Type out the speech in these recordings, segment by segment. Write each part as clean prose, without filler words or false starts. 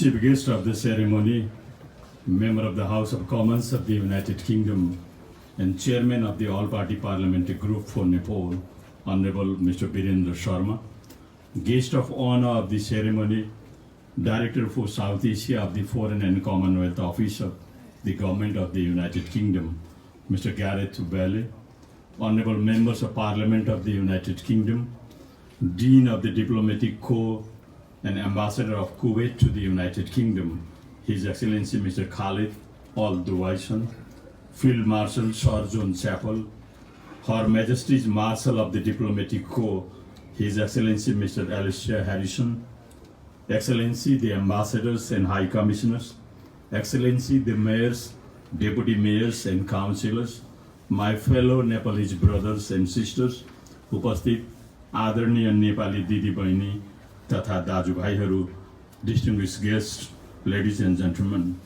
chief guest of the ceremony, member of the House of Commons of the United Kingdom and chairman of the All-Party Parliamentary Group for Nepal, Honorable Mr. Virendra Sharma. Guest of honor of the ceremony, Director for South Asia of the Foreign and Commonwealth Office of the Government of the United Kingdom, Mr. Gareth Bailey. Honorable members of Parliament of the United Kingdom, Dean of the Diplomatic Corps and Ambassador of Kuwait to the United Kingdom, His Excellency Mr. Khalid Al-Duwaisan, Field Marshal Sir John Chappell, Her Majesty's Marshal of the Diplomatic Corps, His Excellency Mr. Alicia Harrison, Excellency the Ambassadors and High Commissioners, Excellency the Mayors, Deputy Mayors and Councillors, my fellow Nepalese brothers and sisters, उपस्थित आदरणीय नेपाली दिदी बहिनी तथा दाजुभाइहरू, distinguished guests, ladies and gentlemen,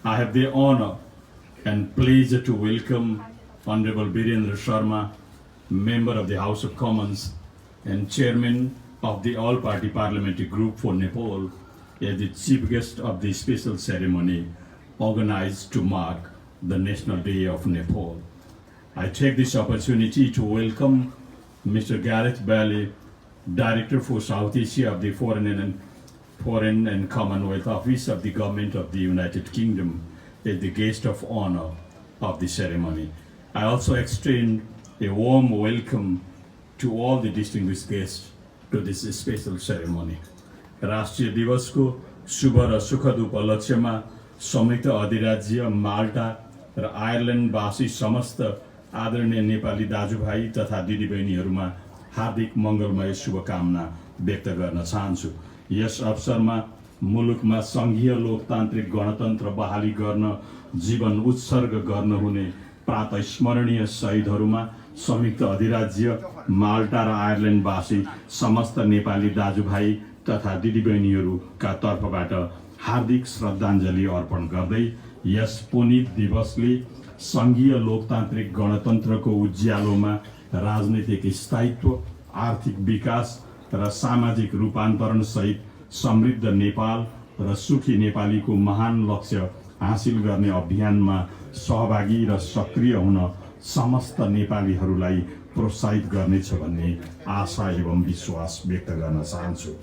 I have the honor and pleasure to welcome Honorable Virendra Sharma, member of the House of Commons and chairman of the All-Party Parliamentary Group for Nepal, as the chief guest of the special ceremony organized to mark the National Day of Nepal. I take this opportunity to welcome Mr. Gareth Bailey, Director for South Asia of the Foreign and Commonwealth Office of the Government of the United Kingdom, as the guest of honor of the ceremony. I also extend a warm welcome to all the distinguished guests to this special ceremony. राष्ट्रिय दिवसको शुभ र सुखद उपलक्ष्यमा संयुक्त अधिराज्य माल्टा र आयरल्यान्डवासी समस्त आदरणीय नेपाली दाजुभाइ तथा दिदीबहिनीहरूमा हार्दिक मङ्गलमय शुभकामना व्यक्त गर्न चाहन्छु। यस अवसरमा मुलुकमा सङ्घीय लोकतान्त्रिक गणतन्त्र बहाली गर्न जीवन उत्सर्ग गर्न हुने प्रातः स्मरणीय शहीदहरूमा संयुक्त अधिराज्य माल्टा र आयरल्यान्डवासी समस्त नेपाली दाजुभाइ तथा दिदीबहिनीहरूका तर्फबाट हार्दिक श्रद्धाञ्जली अर्पण गर्दै यस पुनित दिवसले सङ्घीय लोकतान्त्रिक गणतन्त्रको उज्यालोमा राजनीतिक स्थायित्व, आर्थिक विकास र सामाजिक रूपान्तरण सहित समृद्ध नेपाल र सुखी नेपालीको महान लक्ष्य हासिल गर्ने अभियानमा सहभागी र सक्रिय हुन समस्त नेपालीहरूलाई प्रोत्साहित गर्नेछ भन्ने आशा एवं विश्वास व्यक्त गर्न चाहन्छु।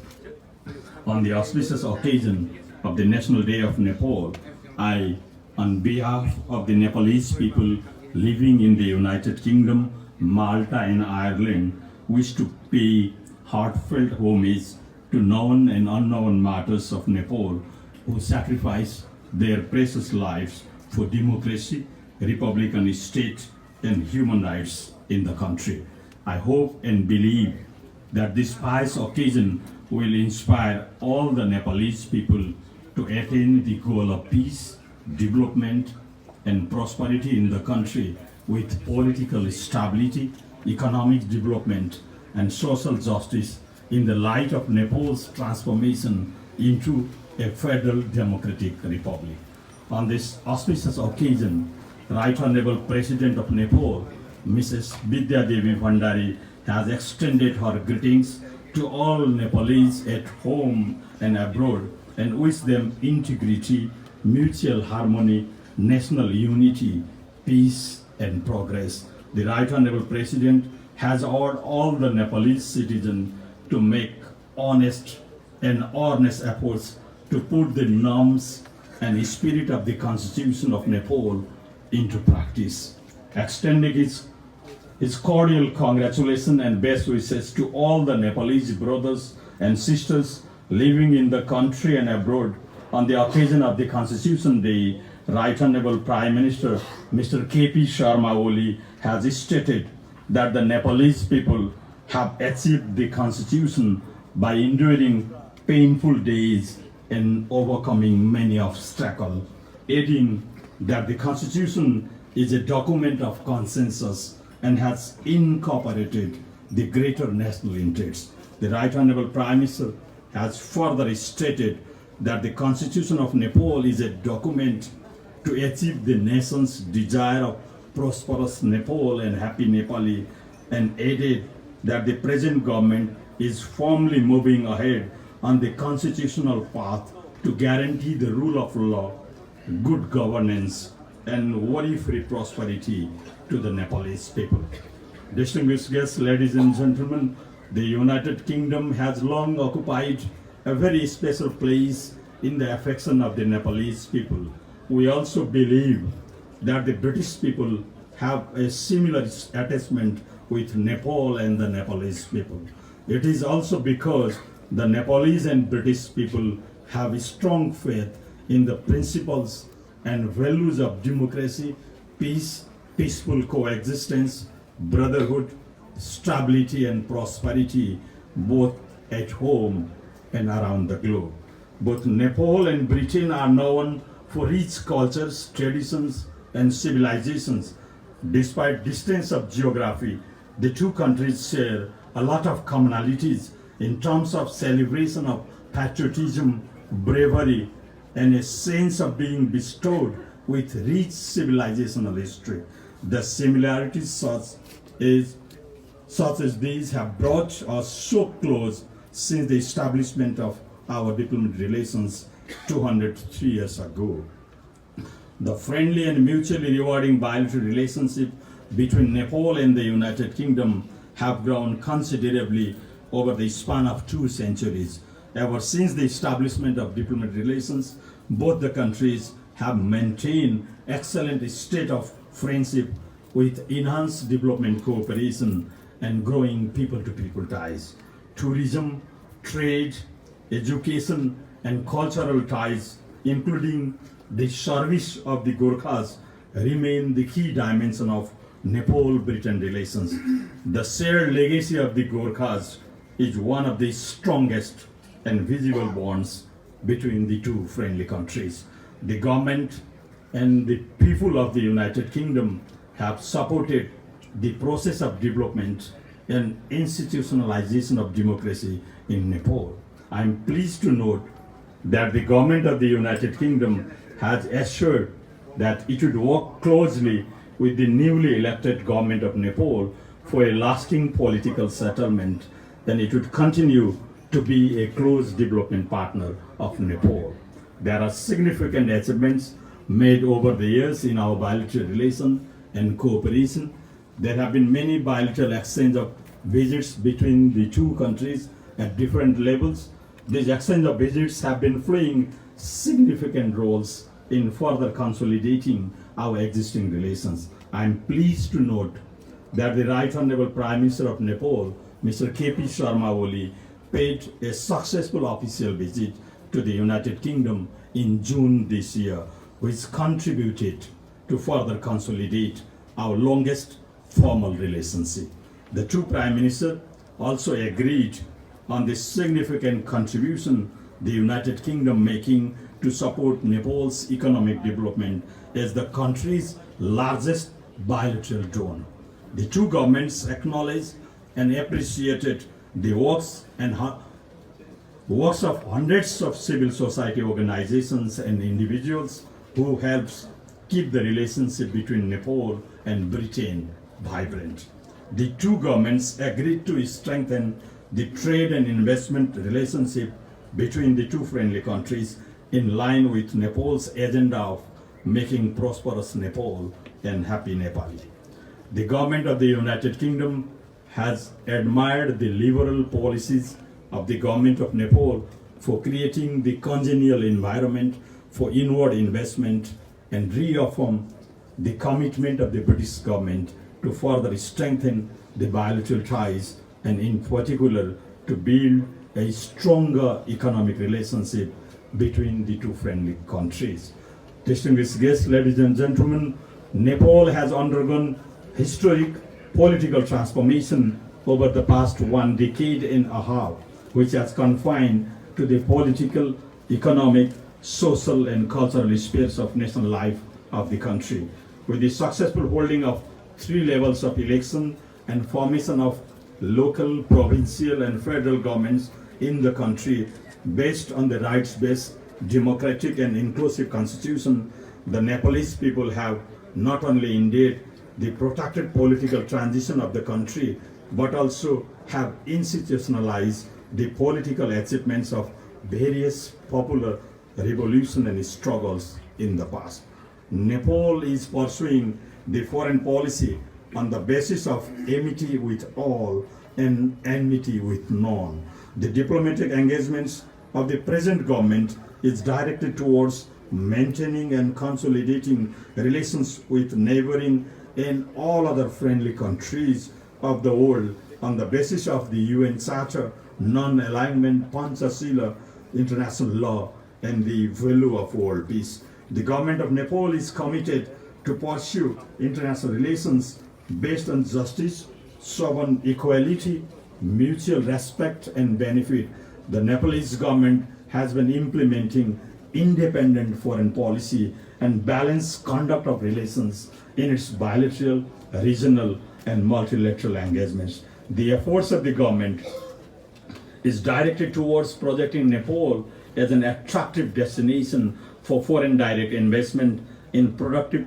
On the auspicious occasion of the National Day of Nepal, I, on behalf of the Nepalese people living in the United Kingdom, Malta and Ireland, wish to pay heartfelt homage to known and unknown martyrs of Nepal who sacrificed their precious lives for democracy, republican state and human rights in the country. I hope and believe that this pious occasion will inspire all the Nepalese people to attain the goal of peace, development and prosperity in the country with political stability, economic development and social justice in the light of Nepal's transformation into a federal democratic republic. On this auspicious occasion, Right Honorable President of Nepal, Mrs. Vidya Devi Bhandari, has extended her greetings to all Nepalese at home and abroad and wish them integrity, mutual harmony, national unity, peace and progress. The Right Honorable President has urged all the Nepalese citizens to make honest and earnest efforts to put the norms and spirit of the Constitution of Nepal into practice. Extending his cordial congratulations and best wishes to all the Nepalese brothers and sisters living in the country and abroad on the occasion of the Constitution Day, Right Honorable Prime Minister Mr. K.P. Sharma Oli has stated that the Nepalese people have achieved the Constitution by enduring painful days and overcoming many obstacles, adding that the Constitution is a document of consensus and has incorporated the greater national interests. The Right Honorable Prime Minister has further stated that the Constitution of Nepal is a document to achieve the nation's desire of prosperous Nepal and happy Nepali, and added that the present government is firmly moving ahead on the constitutional path to guarantee the rule of law, good governance, and worry-free prosperity to the Nepalese people. Distinguished guests, ladies and gentlemen, the United Kingdom has long occupied a very special place in the affection of the Nepalese people. We also believe that the British people have a similar attachment with Nepal and the Nepalese people. It is also because the Nepalese and British people have a strong faith in the principles and values of democracy, peace, peaceful coexistence, brotherhood, stability and prosperity, both at home and around the globe. Both Nepal and Britain are known for rich cultures, traditions, and civilizations. Despite distance of geography, the two countries share a lot of commonalities in terms of celebration of patriotism, bravery, and a sense of being bestowed with rich civilizational history. The similarities such as these have brought us so close since the establishment of our diplomatic relations 203 years ago. The friendly and mutually rewarding bilateral relationship between Nepal and the United Kingdom have grown considerably over the span of 2 centuries. Ever since the establishment of diplomatic relations, both the countries have maintained excellent state of friendship with enhanced development cooperation and growing people-to-people ties. Tourism, trade, education, and cultural ties, including the service of the Gorkhas, remain the key dimension of Nepal-Britain relations. The shared legacy of the Gorkhas is one of the strongest and visible bonds between the two friendly countries. The government and the people of the United Kingdom have supported the process of development and institutionalization of democracy in Nepal. I am pleased to note that the government of the United Kingdom has assured that it would work closely with the newly elected government of Nepal for a lasting political settlement, and it would continue to be a close development partner of Nepal. There are significant achievements made over the years in our bilateral relation and cooperation. There have been many bilateral exchange of visits between the two countries at different levels. These exchange of visits have been playing significant roles in further consolidating our existing relations. I am pleased to note that the Right Honorable Prime Minister of Nepal, Mr. K.P. Sharma Oli, paid a successful official visit to the United Kingdom in June this year, which contributed to further consolidate our longest formal relationship. The two Prime Ministers also agreed on the significant contribution the United Kingdom making to support Nepal's economic development as the country's largest bilateral donor. The two governments acknowledged and appreciated the works of hundreds of civil society organizations and individuals who helped keep the relationship between Nepal and Britain vibrant. The two governments agreed to strengthen the trade and investment relationship between the two friendly countries in line with Nepal's agenda of making prosperous Nepal and happy Nepali. The government of the United Kingdom has admired the liberal policies of the government of Nepal for creating the congenial environment for inward investment and reaffirm the commitment of the British government to further strengthen the bilateral ties and in particular to build a stronger economic relationship between the two friendly countries. Distinguished guests, ladies and gentlemen, Nepal has undergone historic political transformation over the past 1 decade and a half, which has confined to the political, economic, social, and cultural spheres of national life of the country. With the successful holding of 3 levels of election and formation of local, provincial, and federal governments in the country based on the rights-based, democratic, and inclusive constitution, the Nepalese people have not only endured the protracted political transition of the country, but also have institutionalized the political achievements of various popular revolution and struggles in the past. Nepal is pursuing the foreign policy on the basis of amity with all and enmity with none. The diplomatic engagements of the present government is directed towards maintaining and consolidating relations with neighboring and all other friendly countries of the world on the basis of the UN Charter, non-alignment, Panchashila, international law, and the value of world peace. The government of Nepal is committed to pursue international relations based on justice, sovereign equality, mutual respect and benefit. The Nepalese government has been implementing independent foreign policy and balanced conduct of relations in its bilateral, regional, and multilateral engagements. The efforts of the government is directed towards projecting Nepal as an attractive destination for foreign direct investment in productive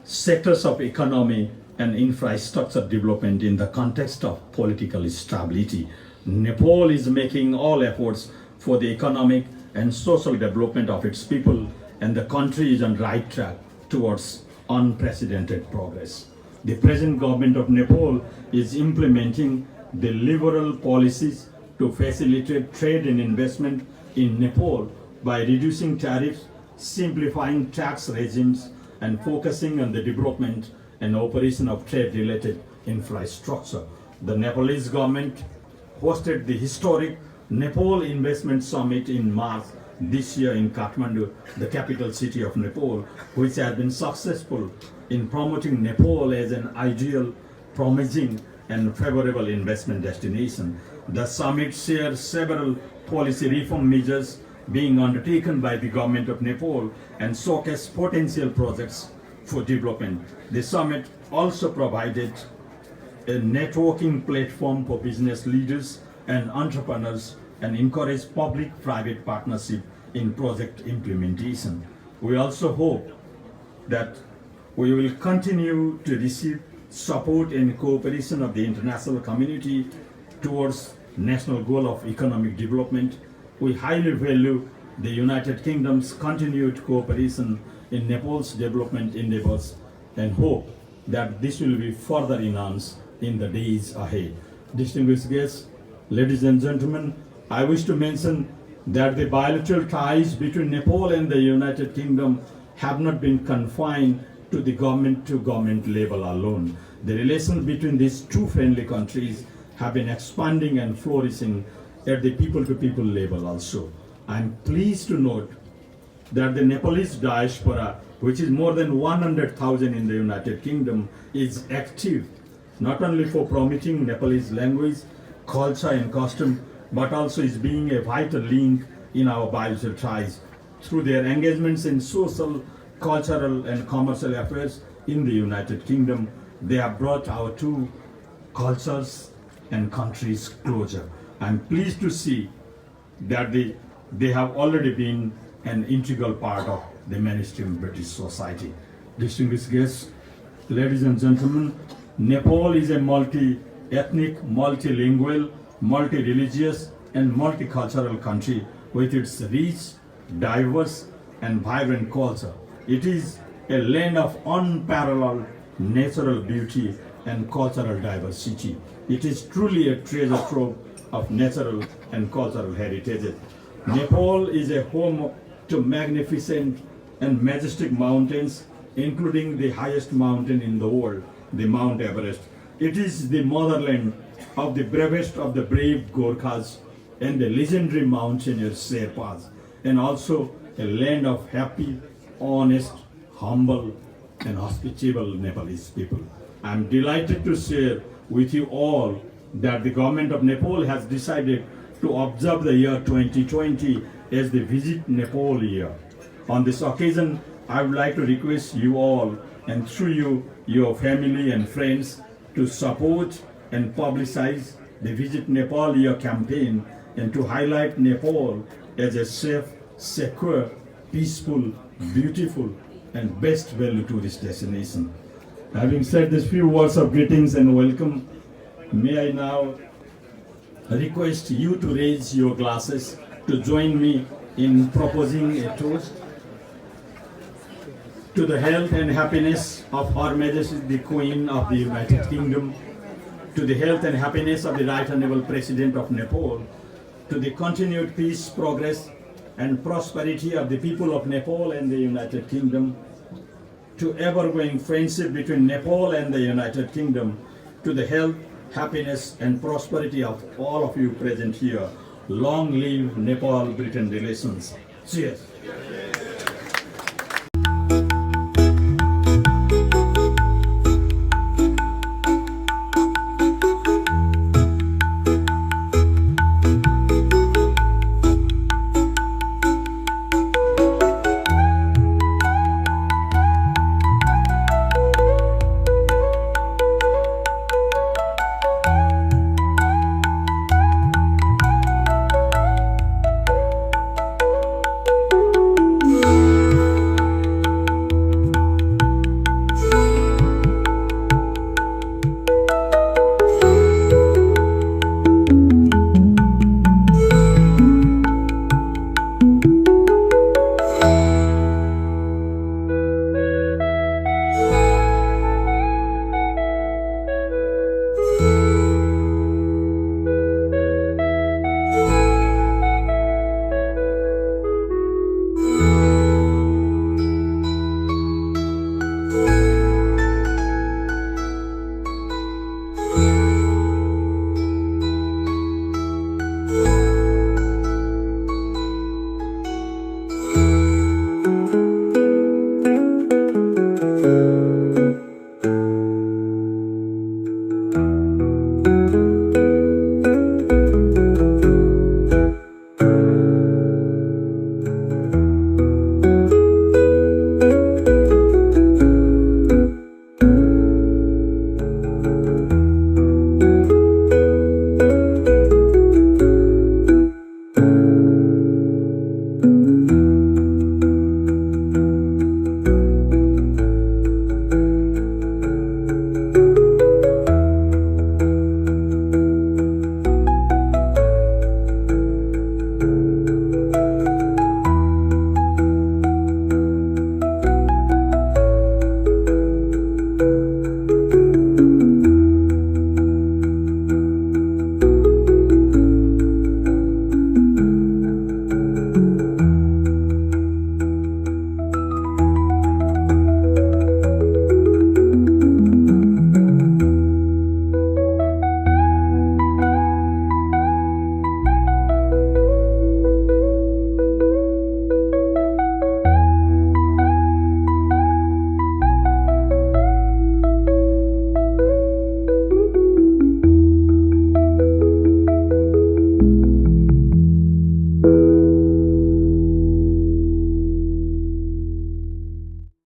sectors of economy and infrastructure development in the context of political stability. Nepal is making all efforts for the economic and social development of its people, and the country is on right track towards unprecedented progress. The present government of Nepal is implementing the liberal policies to facilitate trade and investment in Nepal by reducing tariffs, simplifying tax regimes, and focusing on the development and operation of trade-related infrastructure. The Nepalese government hosted the historic Nepal Investment Summit in March this year in Kathmandu, the capital city of Nepal, which has been successful in promoting Nepal as an ideal, promising, and favorable investment destination. The summit shares several policy reform measures being undertaken by the government of Nepal and showcase potential projects for development. The summit also provided a networking platform for business leaders and entrepreneurs and encouraged public-private partnership in project implementation. We also hope that we will continue to receive support and cooperation of the international community towards national goal of economic development. We highly value the United Kingdom's continued cooperation in Nepal's development endeavors and hope that this will be further enhanced in the days ahead. Distinguished guests, ladies and gentlemen, I wish to mention that the bilateral ties between Nepal and the United Kingdom have not been confined to the government-to-government level alone. The relations between these two friendly countries have been expanding and flourishing at the people-to-people level also. I am pleased to note that the Nepalese diaspora, which is more than 100,000 in the United Kingdom, is active not only for promoting Nepalese language, culture and custom, but also is being a vital link in our bilateral ties. Through their engagements in social, cultural and commercial affairs in the United Kingdom, they have brought our two cultures and countries closer. I'm pleased to see that they have already been an integral part of the mainstream British society. Distinguished guests, ladies and gentlemen, Nepal is a multi-ethnic, multilingual, multi-religious and multicultural country with its rich, diverse and vibrant culture. It is a land of unparalleled natural beauty and cultural diversity. It is truly a treasure trove of natural and cultural heritage. Nepal is a home to magnificent and majestic mountains, including the highest mountain in the world, the Mount Everest. It is the motherland of the bravest of the brave Gorkhas and the legendary mountaineers Sherpas, and also a land of happy, honest, humble, and hospitable Nepalese people. I am delighted to share with you all that the government of Nepal has decided to observe the year 2020 as the Visit Nepal year. On this occasion, I would like to request you all, and through you, your family and friends, to support and publicize the Visit Nepal year campaign and to highlight Nepal as a safe, secure, peaceful, beautiful, and best value tourist destination. Having said these few words of greetings and welcome, may I now request you to raise your glasses to join me in proposing a toast to the health and happiness of Her Majesty the Queen of the United Kingdom, to the health and happiness of the Right Honorable President of Nepal, to the continued peace, progress, and prosperity of the people of Nepal and the United Kingdom, to ever-growing friendship between Nepal and the United Kingdom, to the health, happiness, and prosperity of all of you present here. Long live Nepal-Britain relations. Cheers.